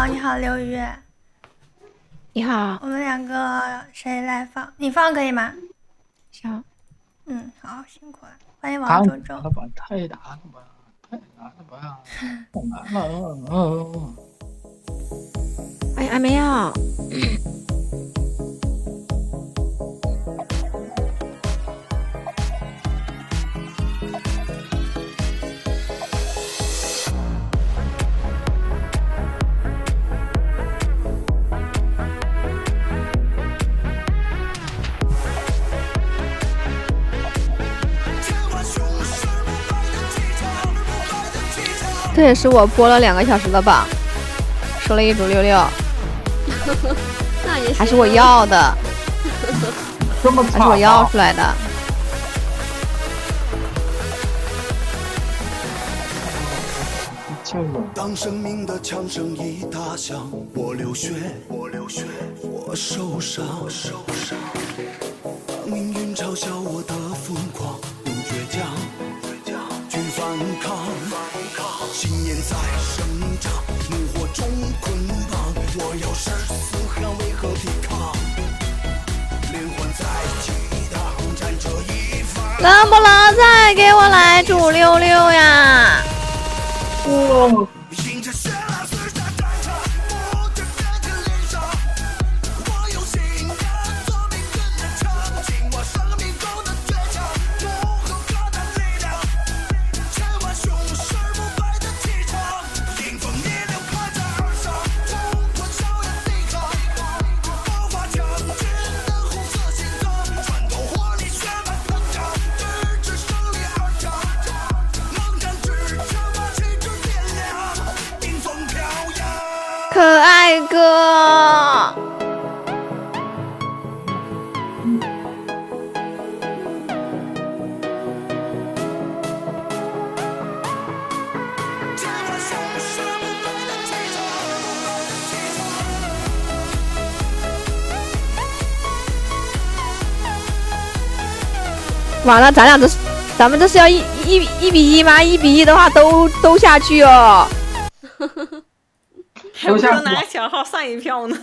好，你好，刘宇。你好。我们两个谁来放？你放可以吗？行。好，辛苦了。欢迎王周周。太难了吧，太难了吧，太难了。哎，还没有。这也是我播了2个小时的榜，说了一组66，那也还是我要的，还是我要出来的。当生命的枪声一打响，我流血，我受伤，当命运嘲笑我的疯狂，用倔强去反抗，信念在生长，怒火中捆绑，我要誓死捍卫和抵抗，连环在激荡，站着一方。能不能再给我来组66呀？迎着血浪厮杀战场，不知变成脸上，我有信仰，做命运的场景，我生命中的倔强，不可可的力量，千万雄狮不败的气场，迎风逆流拍在耳上，冲破硝烟抵抗，爆发强军的红色心脏，穿透火力血脉膨胀，直至胜利而长，猛战支撑把旗帜点亮，迎风飘扬。可爱哥，千万雄狮不败的气场，完了，咱们这是要1比1吗？1比1的话都下去哦。还不如拿个小号上一票呢。